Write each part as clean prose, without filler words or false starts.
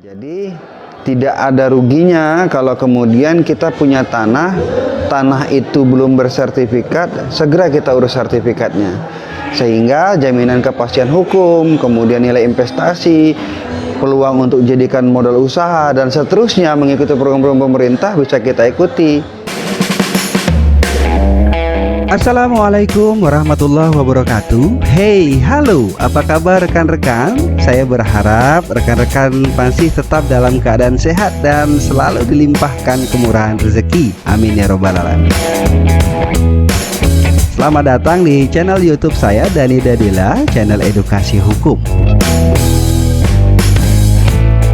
Jadi tidak ada ruginya kalau kemudian kita punya tanah itu belum bersertifikat, segera kita urus sertifikatnya. Sehingga jaminan kepastian hukum, kemudian nilai investasi, peluang untuk jadikan modal usaha, dan seterusnya mengikuti program-program pemerintah bisa kita ikuti. Assalamualaikum warahmatullahi wabarakatuh. Hey, halo, apa kabar rekan-rekan? Saya berharap rekan-rekan masih tetap dalam keadaan sehat dan selalu dilimpahkan kemurahan rezeki. Amin ya robbal alamin. Selamat datang di channel YouTube saya, Dani Dadila, channel edukasi hukum.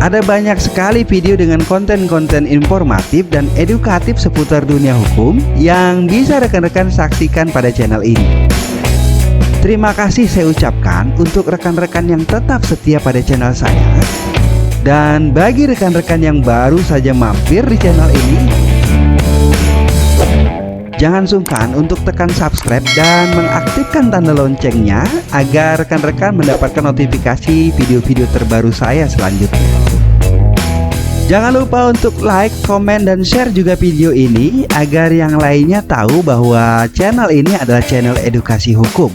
Ada banyak sekali video dengan konten-konten informatif dan edukatif seputar dunia hukum yang bisa rekan-rekan saksikan pada channel ini. Terima kasih saya ucapkan untuk rekan-rekan yang tetap setia pada channel saya. Dan bagi rekan-rekan yang baru saja mampir di channel ini, jangan sungkan untuk tekan subscribe dan mengaktifkan tanda loncengnya agar rekan-rekan mendapatkan notifikasi video-video terbaru saya selanjutnya. Jangan lupa untuk like, komen, dan share juga video ini agar yang lainnya tahu bahwa channel ini adalah channel edukasi hukum.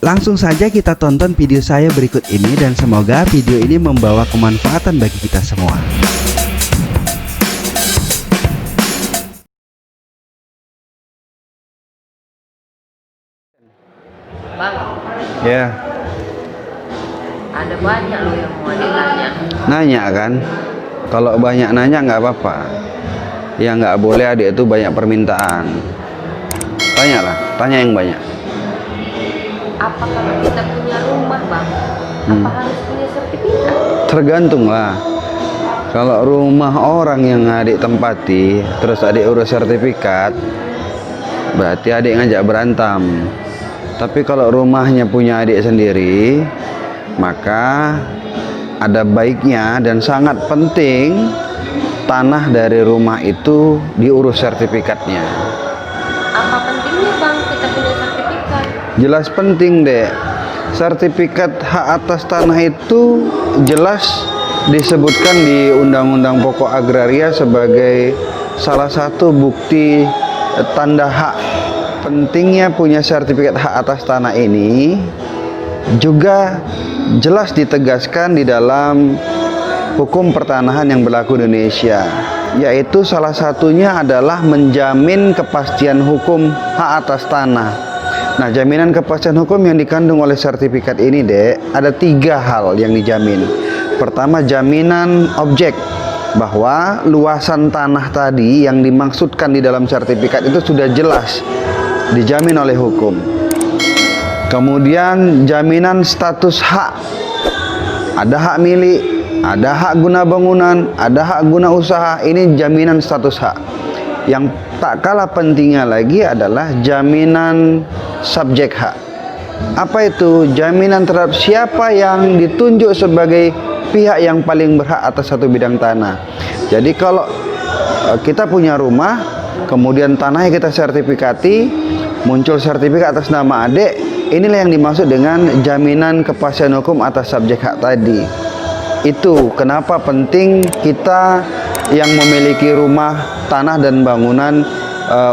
Langsung saja kita tonton video saya berikut ini dan semoga video ini membawa kemanfaatan bagi kita semua. Bang, Ya, ada banyak loh yang mau nanya. nanya kan? Kalau banyak nanya nggak apa-apa. Yang nggak boleh adik itu banyak permintaan. Tanyalah, tanya yang banyak. Apa kalau kita punya rumah, Bang? Apa harus punya sertifikat? Tergantung lah. Kalau rumah orang yang adik tempati, terus adik urus sertifikat, berarti adik ngajak berantem. Tapi kalau rumahnya punya adik sendiri, maka ada baiknya dan sangat penting tanah dari rumah itu diurus sertifikatnya. Apa pentingnya, Bang, kita punya sertifikat? Jelas penting, Dek. Sertifikat hak atas tanah itu jelas disebutkan di Undang-Undang Pokok Agraria sebagai salah satu bukti tanda hak. Pentingnya punya sertifikat hak atas tanah ini juga jelas ditegaskan di dalam hukum pertanahan yang berlaku di Indonesia, yaitu salah satunya adalah menjamin kepastian hukum hak atas tanah. Nah, jaminan kepastian hukum yang dikandung oleh sertifikat ini, Dek, ada 3 hal yang dijamin. Pertama, jaminan objek, bahwa luasan tanah tadi yang dimaksudkan di dalam sertifikat itu sudah jelas dijamin oleh hukum. Kemudian jaminan status hak, ada hak milik, ada hak guna bangunan, ada hak guna usaha. Ini jaminan status hak. Yang tak kalah pentingnya lagi adalah jaminan subjek hak. Apa itu? Jaminan terhadap siapa yang ditunjuk sebagai pihak yang paling berhak atas satu bidang tanah. Jadi kalau kita punya rumah, kemudian tanahnya kita sertifikati, muncul sertifikat atas nama adik, inilah yang dimaksud dengan jaminan kepastian hukum atas subjek hak tadi. Itu kenapa penting kita yang memiliki rumah, tanah, dan bangunan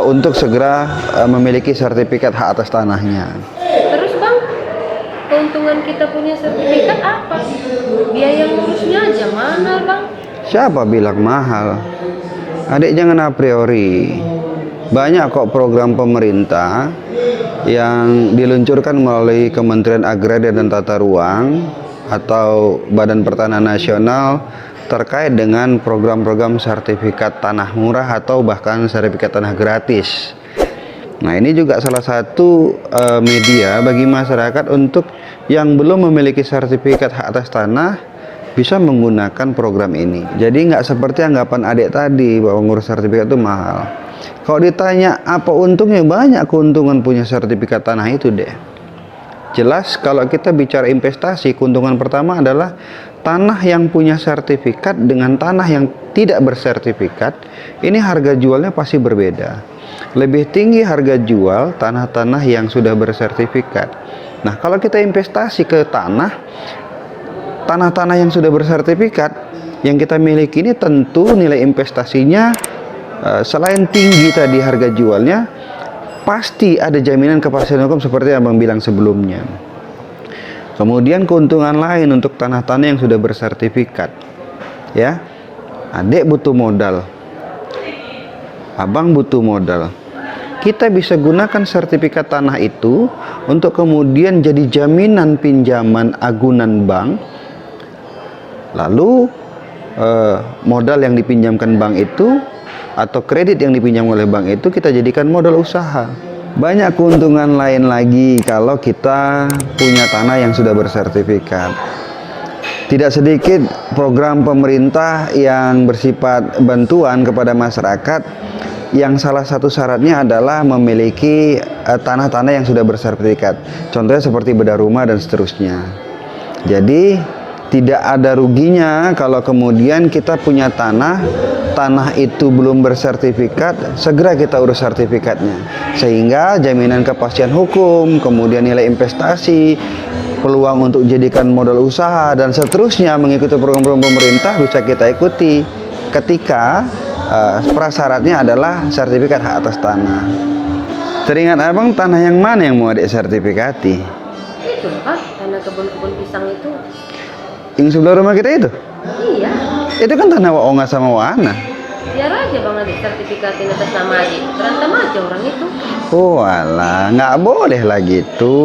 untuk segera memiliki sertifikat hak atas tanahnya. Terus, Bang, keuntungan kita punya sertifikat apa? Biaya ngurusnya aja mahal, Bang. Siapa bilang mahal? Adik jangan a priori. Banyak kok program pemerintah yang diluncurkan melalui Kementerian Agraria dan Tata Ruang atau Badan Pertanahan Nasional terkait dengan program-program sertifikat tanah murah atau bahkan sertifikat tanah gratis. Nah, ini juga salah satu media bagi masyarakat untuk yang belum memiliki sertifikat hak atas tanah bisa menggunakan program ini. Jadi nggak seperti anggapan adik tadi bahwa ngurus sertifikat itu mahal. Kalau ditanya apa untungnya, banyak keuntungan punya sertifikat tanah itu, deh. Jelas kalau kita bicara investasi, keuntungan pertama adalah tanah yang punya sertifikat dengan tanah yang tidak bersertifikat, ini harga jualnya pasti berbeda. Lebih tinggi harga jual tanah-tanah yang sudah bersertifikat. Nah, kalau kita investasi ke tanah-tanah yang sudah bersertifikat, yang kita miliki ini tentu nilai investasinya selain tinggi tadi harga jualnya, pasti ada jaminan kepastian hukum seperti yang Abang bilang sebelumnya. Kemudian keuntungan lain untuk tanah-tanah yang sudah bersertifikat, ya, adik butuh modal, abang butuh modal. Kita bisa gunakan sertifikat tanah itu untuk kemudian jadi jaminan pinjaman agunan bank. Lalu modal yang dipinjamkan bank itu atau kredit yang dipinjam oleh bank itu kita jadikan modal usaha. Banyak keuntungan lain lagi kalau kita punya tanah yang sudah bersertifikat. Tidak sedikit program pemerintah yang bersifat bantuan kepada masyarakat yang salah satu syaratnya adalah memiliki tanah-tanah yang sudah bersertifikat. Contohnya seperti bedah rumah dan seterusnya. Jadi tidak ada ruginya kalau kemudian kita punya tanah itu belum bersertifikat, segera kita urus sertifikatnya. Sehingga jaminan kepastian hukum, kemudian nilai investasi, peluang untuk jadikan modal usaha, dan seterusnya mengikuti program-program pemerintah bisa kita ikuti ketika prasyaratnya adalah sertifikat hak atas tanah. Teringat abang, tanah yang mana yang mau adik sertifikati? Itu kan tanah kebun-kebun pisang itu. Yang sebelah rumah kita itu? Iya. Itu kan tanah Waonga sama Wana. Biar aja bang adik sertifikatin atas nama adik. Berantem aja orang itu. Oh alah, nggak boleh lah gitu.